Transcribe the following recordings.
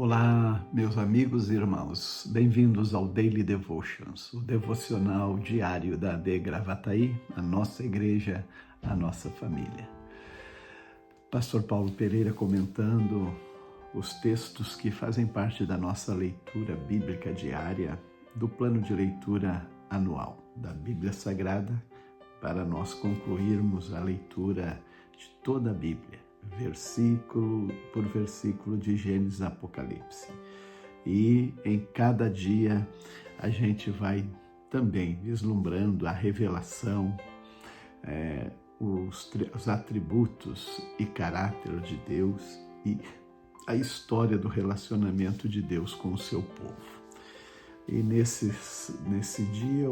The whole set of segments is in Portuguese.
Olá, meus amigos e irmãos, bem-vindos ao Daily Devotions, o devocional diário da AD Gravataí, a nossa igreja, a nossa família. Pastor Paulo Pereira comentando os textos que fazem parte da nossa leitura bíblica diária do plano de leitura anual da Bíblia Sagrada, para nós concluirmos a leitura de toda a Bíblia, versículo por versículo, de Gênesis a Apocalipse. E em cada dia a gente vai também vislumbrando a revelação, os atributos e caráter de Deus e a história do relacionamento de Deus com o seu povo. E nesse dia,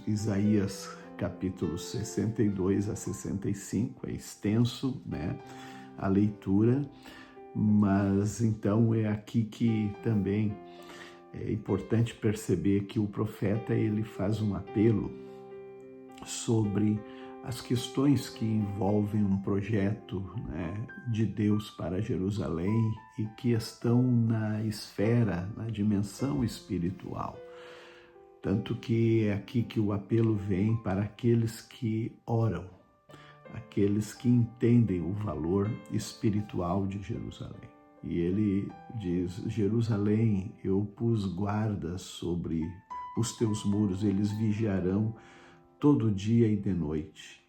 Isaías capítulo 62 a 65, é extenso, a leitura, mas então é aqui que também é importante perceber que o profeta ele faz um apelo sobre as questões que envolvem um projeto de Deus para Jerusalém e que estão na esfera, na dimensão espiritual. Tanto que é aqui que o apelo vem para aqueles que oram, aqueles que entendem o valor espiritual de Jerusalém. E ele diz: Jerusalém, eu pus guardas sobre os teus muros, eles vigiarão todo dia e de noite.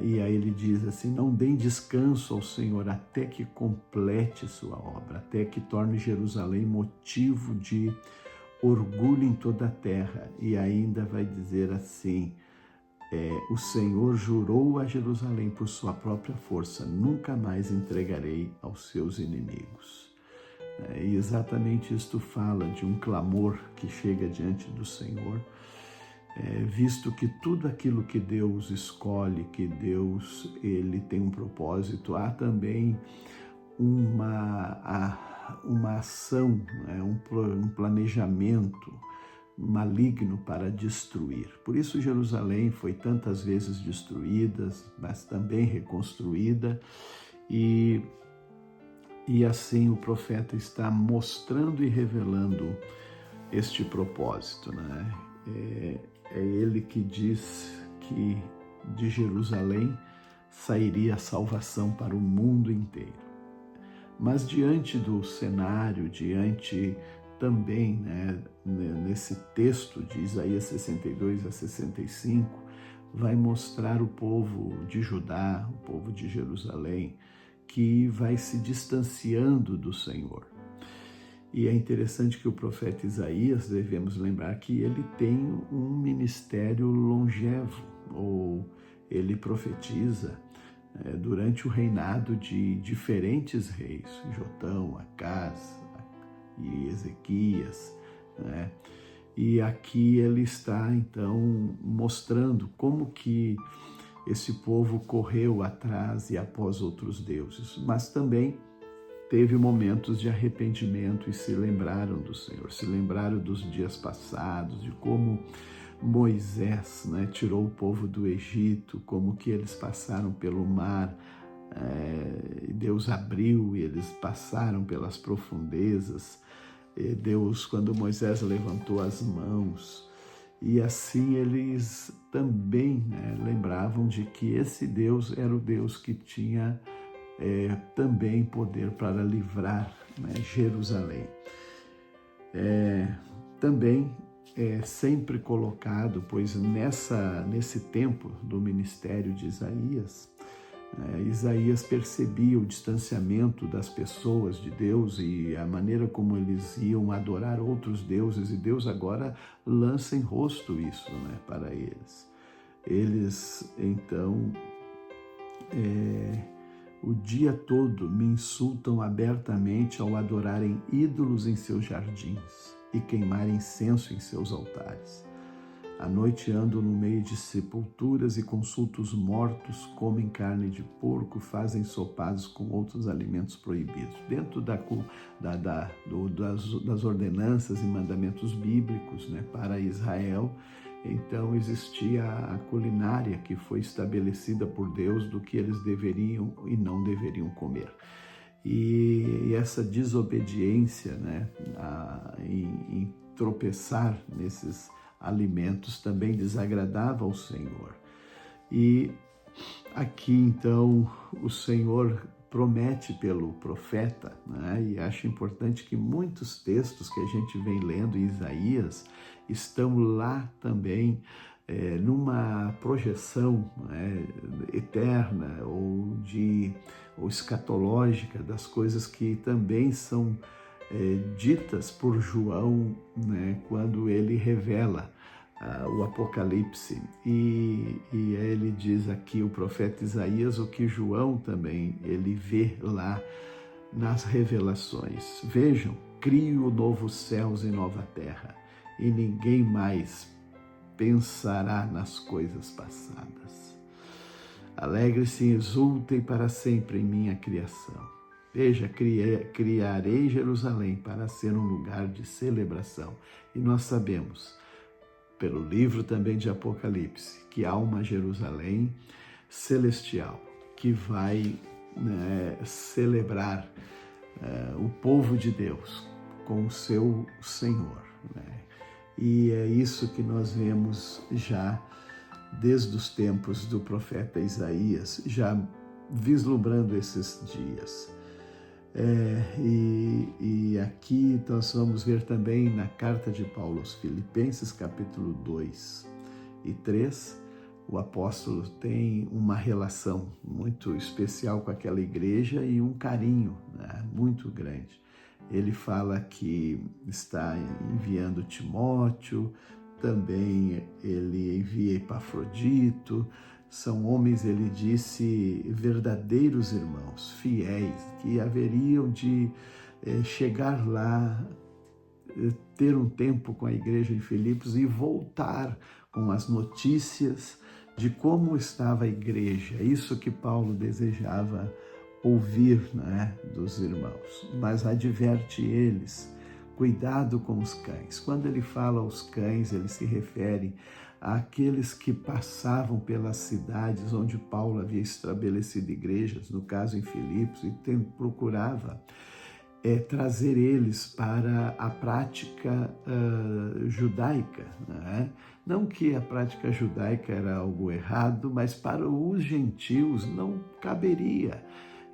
E aí ele diz assim: não deem descanso ao Senhor até que complete sua obra, até que torne Jerusalém motivo de orgulho em toda a terra. E ainda vai dizer assim: o Senhor jurou a Jerusalém por sua própria força, nunca mais entregarei aos seus inimigos. E exatamente isto fala de um clamor que chega diante do Senhor, visto que tudo aquilo que Deus escolhe, que Deus ele tem um propósito, há também uma ação, um planejamento maligno para destruir. Por isso Jerusalém foi tantas vezes destruída, mas também reconstruída, e assim o profeta está mostrando e revelando este propósito. É ele que diz que de Jerusalém sairia a salvação para o mundo inteiro. Mas diante do cenário, diante também, nesse texto de Isaías 62 a 65, vai mostrar o povo de Judá, o povo de Jerusalém, que vai se distanciando do Senhor. E é interessante que o profeta Isaías, devemos lembrar que ele tem um ministério longevo, ou ele profetiza durante o reinado de diferentes reis, Jotão, Acás e Ezequias, E aqui ele está então mostrando como que esse povo correu atrás e após outros deuses, mas também teve momentos de arrependimento e se lembraram do Senhor, se lembraram dos dias passados, de como Moisés tirou o povo do Egito, como que eles passaram pelo mar, Deus abriu e eles passaram pelas profundezas. Deus, quando Moisés levantou as mãos, e assim eles também lembravam de que esse Deus era o Deus que tinha também poder para livrar Jerusalém. Também é sempre colocado, pois nesse tempo do ministério de Isaías, Isaías percebia o distanciamento das pessoas de Deus e a maneira como eles iam adorar outros deuses, e Deus agora lança em rosto isso para eles. Eles, então, o dia todo me insultam abertamente ao adorarem ídolos em seus jardins e queimarem incenso em seus altares. À noite ando no meio de sepulturas e consulto os mortos, comem carne de porco, fazem sopados com outros alimentos proibidos. Dentro das ordenanças e mandamentos bíblicos para Israel, então existia a culinária que foi estabelecida por Deus do que eles deveriam e não deveriam comer. E essa desobediência, né, em tropeçar nesses alimentos também desagradava ao Senhor. E aqui então o Senhor promete pelo profeta, né? E acho importante que muitos textos que a gente vem lendo em Isaías estão lá também numa projeção, né, eterna ou escatológica das coisas que também são ditas por João, né, quando ele revela o Apocalipse. E ele diz aqui, o profeta Isaías, o que João também ele vê lá nas revelações. Vejam, crio novos céus e nova terra, e ninguém mais pensará nas coisas passadas. Alegre-se e exultem para sempre em minha criação. Veja, criarei Jerusalém para ser um lugar de celebração. E nós sabemos, pelo livro também de Apocalipse, que há uma Jerusalém celestial que vai, né, celebrar o povo de Deus com o seu Senhor, né? E é isso que nós vemos já desde os tempos do profeta Isaías, já vislumbrando esses dias. E aqui nós vamos ver também na carta de Paulo aos Filipenses, capítulo 2 e 3, o apóstolo tem uma relação muito especial com aquela igreja e um carinho, né, muito grande. Ele fala que está enviando Timóteo, também ele envia Epafrodito, são homens, ele disse, verdadeiros irmãos, fiéis, que haveriam de chegar lá, ter um tempo com a igreja de Filipos e voltar com as notícias de como estava a igreja. Isso que Paulo desejava ouvir, né, dos irmãos. Mas adverte eles, cuidado com os cães. Quando ele fala aos cães, ele se refere àqueles que passavam pelas cidades onde Paulo havia estabelecido igrejas, no caso em Filipos, e procurava trazer eles para a prática judaica, né? Não que a prática judaica era algo errado, mas para os gentios não caberia.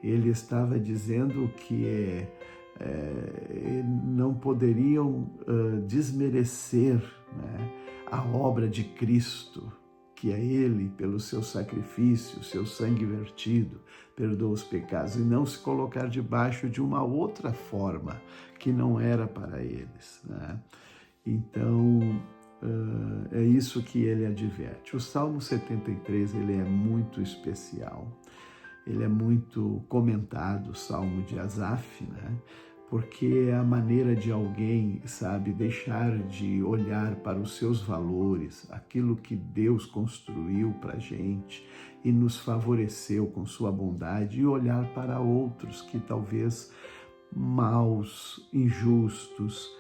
Ele estava dizendo que não poderiam desmerecer, né, a obra de Cristo, que é Ele, pelo seu sacrifício, seu sangue vertido, perdoa os pecados, e não se colocar debaixo de uma outra forma que não era para eles, né? Então, é isso que ele adverte. O Salmo 73, ele é muito especial. Ele é muito comentado, o Salmo de Asaf, né? Porque é a maneira de alguém, sabe, deixar de olhar para os seus valores, aquilo que Deus construiu para a gente e nos favoreceu com sua bondade, e olhar para outros que talvez maus, injustos,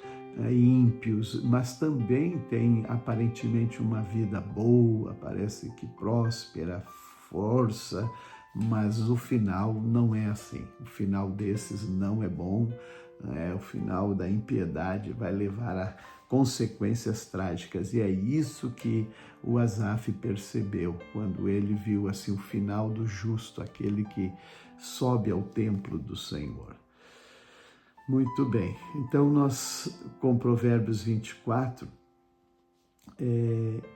ímpios, mas também têm aparentemente uma vida boa, parece que próspera, força, mas o final não é assim. O final desses não é bom. O final da impiedade vai levar a consequências trágicas. E é isso que o Asaf percebeu quando ele viu assim o final do justo, aquele que sobe ao templo do Senhor. Muito bem. Então nós, com Provérbios 24,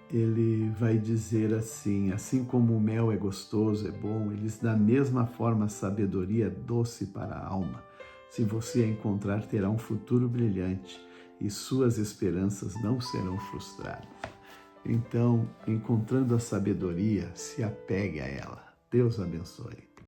ele vai dizer assim como o mel é gostoso, é bom, eles da mesma forma a sabedoria é doce para a alma. Se você a encontrar, terá um futuro brilhante e suas esperanças não serão frustradas. Então, encontrando a sabedoria, se apegue a ela. Deus abençoe.